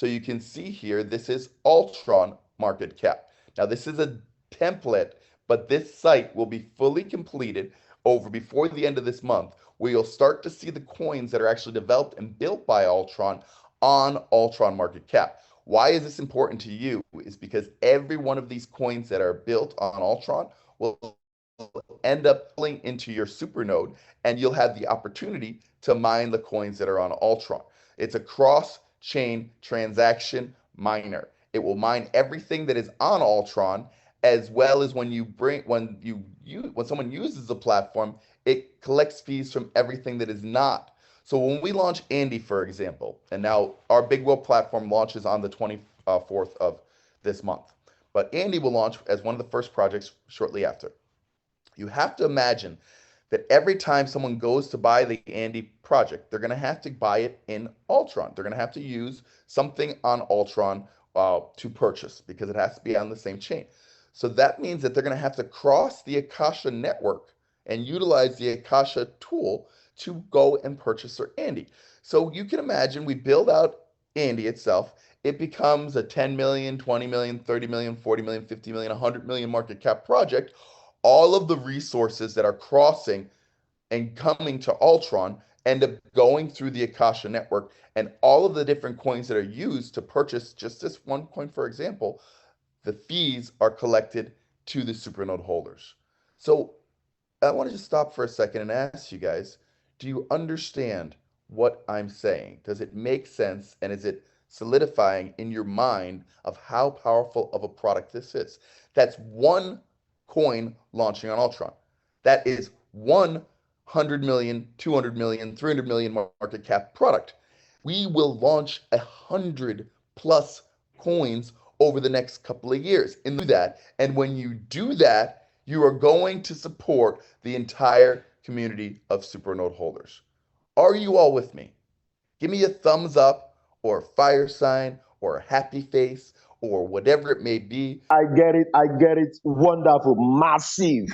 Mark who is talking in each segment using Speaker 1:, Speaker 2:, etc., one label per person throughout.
Speaker 1: So you can see here, this is Ultron market cap. Now this is a template, but this site will be fully completed over before the end of this month, where you'll start to see the coins that are actually developed and built by Ultron on Ultron market cap. Why is this important to you? Is because every one of these coins that are built on Ultron will end up pulling into your supernode, and you'll have the opportunity to mine the coins that are on Ultron. It's a cross-chain transaction miner. It will mine everything that is on Ultron, as well as when someone uses the platform, it collects fees from everything that is not. So when we launch Andy, for example, and now our Big Whale platform launches on the 24th of this month, but Andy will launch as one of the first projects shortly after. You have to imagine that every time someone goes to buy the Andy project, they're going to have to buy it in Ultron. They're going to have to use something on Ultron to purchase because it has to be on the same chain. So that means that they're going to have to cross the Akasha network and utilize the Akasha tool to go and purchase their Andy. So you can imagine we build out Andy itself. It becomes a 10 million, 20 million, 30 million, 40 million, 50 million, 100 million market cap project. All of the resources that are crossing and coming to Ultron end up going through the Akasha network, and all of the different coins that are used to purchase just this one coin, for example, the fees are collected to the supernode holders. So I want to just stop for a second and ask you guys, do you understand what I'm saying? Does it make sense? And is it solidifying in your mind of how powerful of a product this is? That's one coin launching on Ultron. That is 100 million, 200 million, 300 million market cap product. We will launch 100+ coins over the next couple of years and do that. And when you do that, you are going to support the entire community of supernode holders. Are you all with me? Give me a thumbs up or a fire sign or a happy face or whatever it may be.
Speaker 2: I get it. I get it. Wonderful. Massive.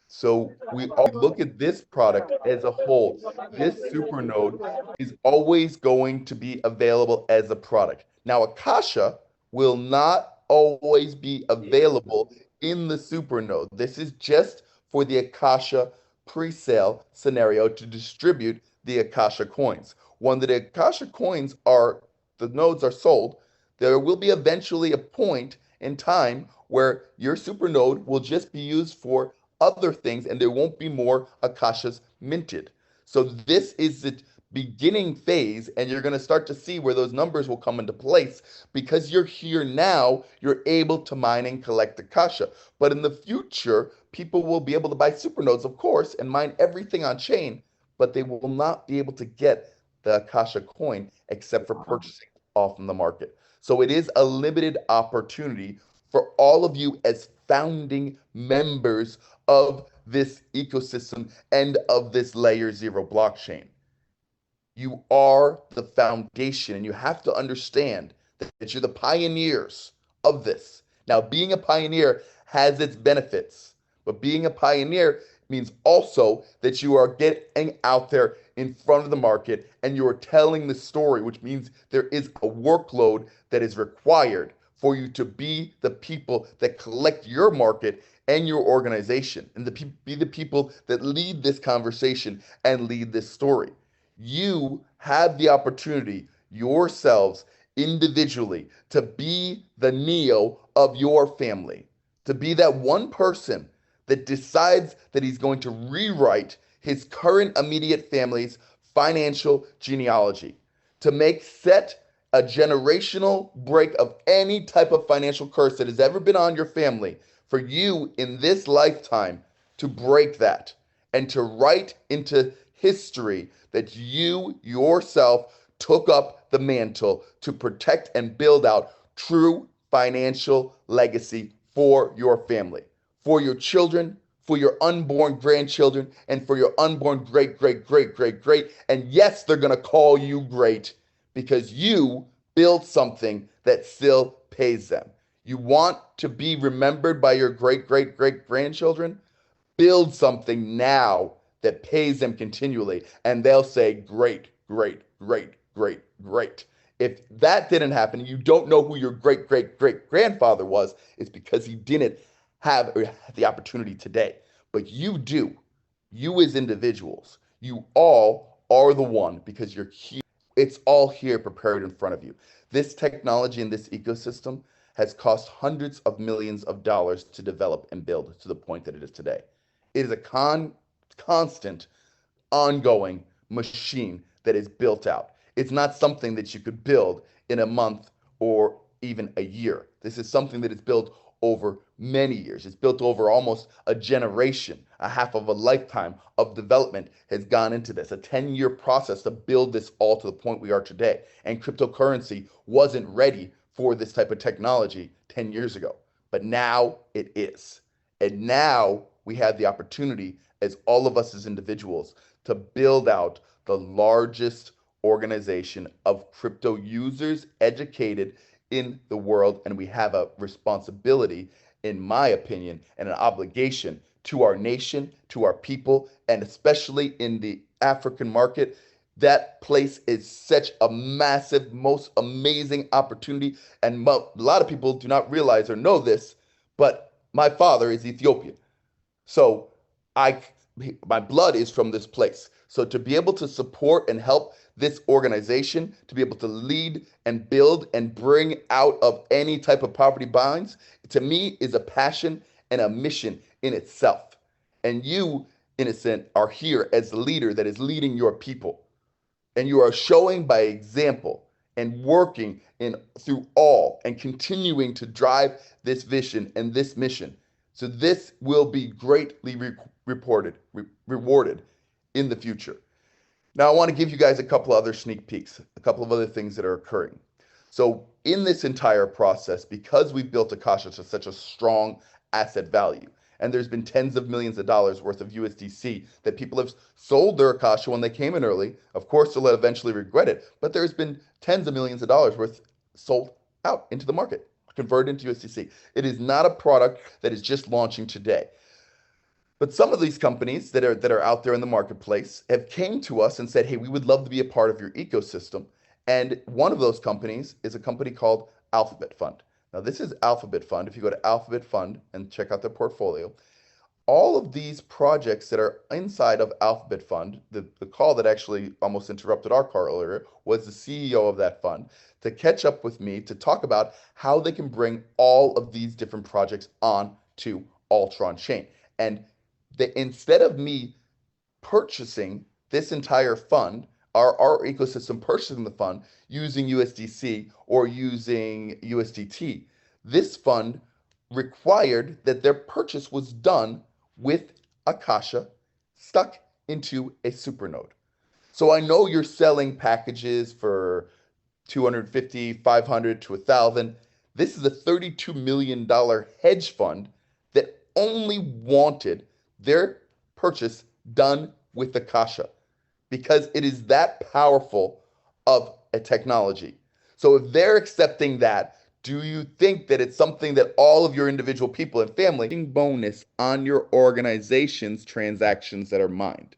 Speaker 1: So we all look at this product as a whole. This supernode is always going to be available as a product. Now, Akasha will not always be available in the supernode. This is just for the Akasha pre-sale scenario to distribute the Akasha coins. When the Akasha coins are, the nodes are sold, there will be eventually a point in time where your supernode will just be used for other things and there won't be more Akashas minted. So this is the beginning phase, and you're going to start to see where those numbers will come into place. Because you're here now, you're able to mine and collect Akasha. But in the future, people will be able to buy supernodes, of course, and mine everything on chain, but they will not be able to get the Akasha coin except for purchasing off in the market. So it is a limited opportunity for all of you as founding members of this ecosystem and of this layer zero blockchain. You are the foundation, and you have to understand that you're the pioneers of this. Now, being a pioneer has its benefits, but being a pioneer means also that you are getting out there in front of the market and you are telling the story, which means there is a workload that is required for you to be the people that collect your market and your organization, and be the people that lead this conversation and lead this story. You have the opportunity yourselves individually to be the Neo of your family, to be that one person that decides that he's going to rewrite his current immediate family's financial genealogy, to set a generational break of any type of financial curse that has ever been on your family, for you in this lifetime to break that and to write into history that you yourself took up the mantle to protect and build out true financial legacy for your family, for your children, for your unborn grandchildren, and for your unborn great, great, great, great, great. And yes, they're going to call you great because you built something that still pays them. You want to be remembered by your great, great, great grandchildren? Build something now that pays them continually, and they'll say, great, great, great, great, great. If that didn't happen, you don't know who your great great great grandfather was, it's because he didn't have the opportunity today. But you do. You as individuals, you all are the one because you're here. It's all here prepared in front of you. This technology and this ecosystem has cost hundreds of millions of dollars to develop and build to the point that it is today. It is a constant ongoing machine that is built out. It's not something that you could build in a month or even a year. This is something that is built over many years. It's built over almost a generation, a half of a lifetime of development has gone into this, a 10-year process to build this all to the point we are today. And cryptocurrency wasn't ready for this type of technology 10 years ago, but now it is. And now we have the opportunity as all of us as individuals to build out the largest organization of crypto users educated in the world. And we have a responsibility, in my opinion, and an obligation to our nation, to our people, and especially in the African market. That place is such a massive, most amazing opportunity. And a lot of people do not realize or know this, but my father is Ethiopian. So I my blood is from this place. So to be able to support and help this organization, to be able to lead and build and bring out of any type of poverty binds, to me is a passion and a mission in itself. And you, innocent, are here as the leader that is leading your people. And you are showing by example and working in through all and continuing to drive this vision and this mission. So this will be greatly rewarded in the future. Now, I want to give you guys a couple other sneak peeks, a couple of other things that are occurring. So, in this entire process, because we've built Akasha to such a strong asset value, and there's been tens of millions of dollars worth of USDC that people have sold their Akasha when they came in early. Of course, they'll eventually regret it, but there's been tens of millions of dollars worth sold out into the market, converted into USDC. It is not a product that is just launching today. But some of these companies that are out there in the marketplace have came to us and said, "Hey, we would love to be a part of your ecosystem." And one of those companies is a company called Alphabet Fund. Now, this is Alphabet Fund. If you go to Alphabet Fund and check out their portfolio, all of these projects that are inside of Alphabet Fund, the call that actually almost interrupted our call earlier was the CEO of that fund to catch up with me to talk about how they can bring all of these different projects on to Ultron Chain. And instead of me purchasing this entire fund, our ecosystem purchasing the fund using USDC or using USDT, this fund required that their purchase was done with Akasha stuck into a supernode. So I know you're selling packages for 250, 500 to 1,000. This is a $32 million hedge fund that only wanted their purchase done with Akasha because it is that powerful of a technology. So if they're accepting that, do you think that it's something that all of your individual people and family bonus on your organization's transactions that are mined?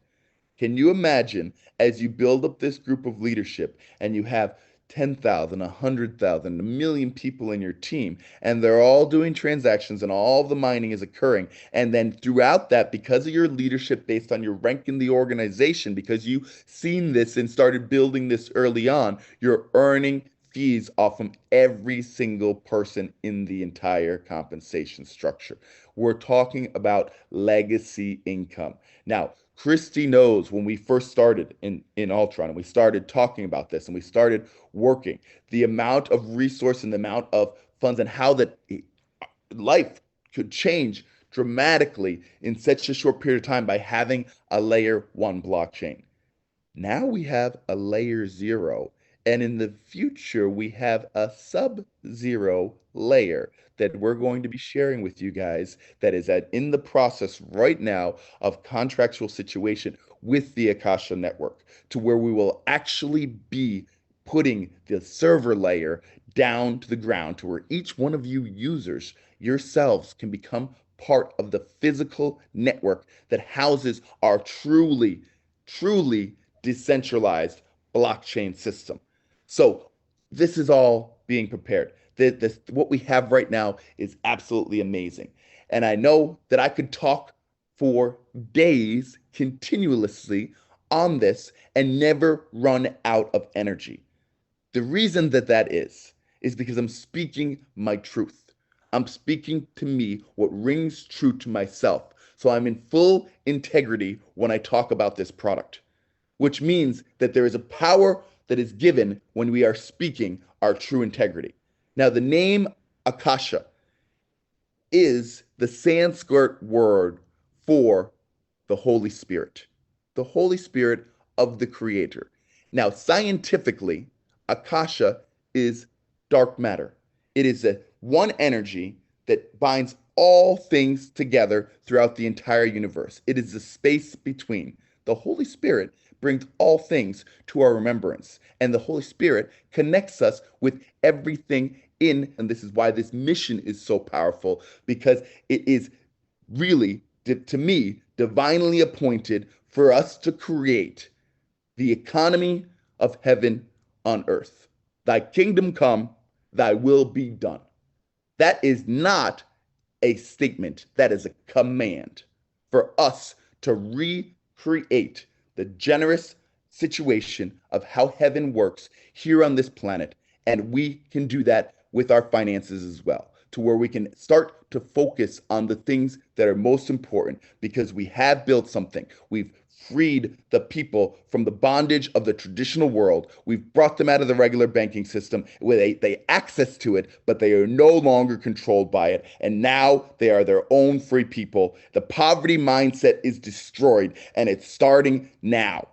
Speaker 1: Can you imagine as you build up this group of leadership and you have 10,000, 100,000, a million people in your team, and they're all doing transactions and all the mining is occurring. And then throughout that, because of your leadership based on your rank in the organization, because you've seen this and started building this early on, you're earning fees off from every single person in the entire compensation structure. We're talking about legacy income. Now, Christy knows when we first started in Ultron and we started talking about this and we started working, the amount of resource and the amount of funds and how that life could change dramatically in such a short period of time by having a layer one blockchain. Now we have a layer zero, and in the future, we have a sub-zero layer that we're going to be sharing with you guys that is in the process right now of contractual situation with the Akasha network to where we will actually be putting the server layer down to the ground to where each one of you users yourselves can become part of the physical network that houses our truly decentralized blockchain system. So This is all being prepared. What we have right now is absolutely amazing. And I know that I could talk for days continuously on this and never run out of energy. The reason that that is because I'm speaking my truth. I'm speaking to me what rings true to myself. So I'm in full integrity when I talk about this product, which means that there is a power that is given when we are speaking our true integrity. Now, the name Akasha is the Sanskrit word for the Holy Spirit of the Creator. Now, scientifically, Akasha is dark matter. It is a one energy that binds all things together throughout the entire universe. It is the space between. The Holy Spirit brings all things to our remembrance, and the Holy Spirit connects us with everything in, and this is why this mission is so powerful, because it is really, to me, divinely appointed for us to create the economy of heaven on earth. Thy kingdom come, thy will be done. That is not a statement, that is a command for us to recreate the generous situation of how heaven works here on this planet. And we can do that with our finances as well, to where we can start to focus on the things that are most important, because we have built something. We've freed the people from the bondage of the traditional world. We've brought them out of the regular banking system where they access to it, but they are no longer controlled by it. And now they are their own free people. The poverty mindset is destroyed, and it's starting now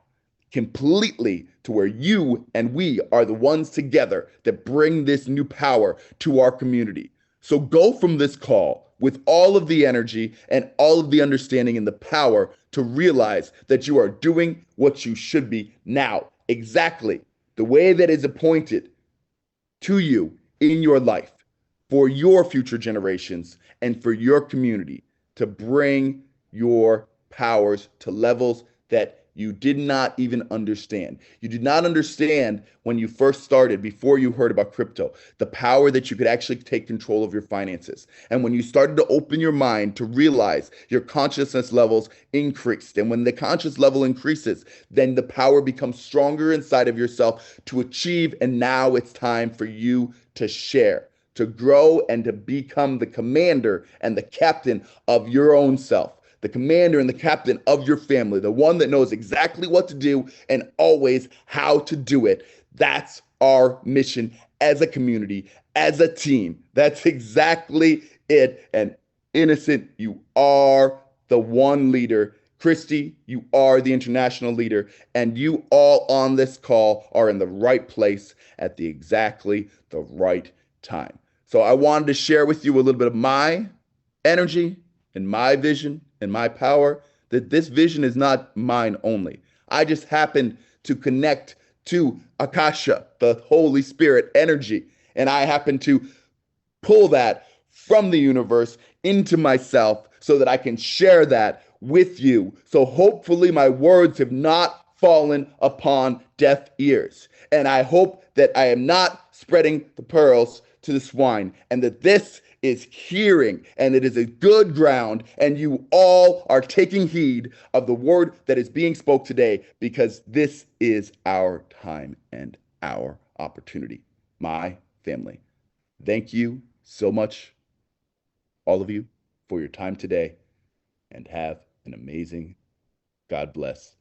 Speaker 1: completely, to where you and we are the ones together that bring this new power to our community. So go from this call with all of the energy and all of the understanding and the power to realize that you are doing what you should be now, exactly the way that is appointed to you in your life, for your future generations and for your community, to bring your powers to levels that you did not even understand. You did not understand when you first started, before you heard about crypto, the power that you could actually take control of your finances. And when you started to open your mind to realize your consciousness levels increased. And when the conscious level increases, then the power becomes stronger inside of yourself to achieve. And now it's time for you to share, to grow, and to become the commander and the captain of your own self, the commander and the captain of your family, the one that knows exactly what to do and always how to do it. That's our mission as a community, as a team. That's exactly it. And Innocent, you are the one leader. Christy, you are the international leader, and you all on this call are in the right place at exactly the right time. So I wanted to share with you a little bit of my energy and my vision and my power, that this vision is not mine only. I just happen to connect to Akasha, the Holy Spirit energy, and I happen to pull that from the universe into myself so that I can share that with you. So hopefully my words have not fallen upon deaf ears. And I hope that I am not spreading the pearls to the swine, and that this is hearing, and it is a good ground, and you all are taking heed of the word that is being spoke today, because this is our time and our opportunity. My family, thank you so much, all of you, for your time today, and have an amazing, God bless,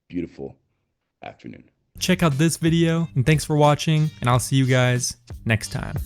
Speaker 1: beautiful afternoon.
Speaker 3: Check out this video, and thanks for watching, and I'll see you guys next time.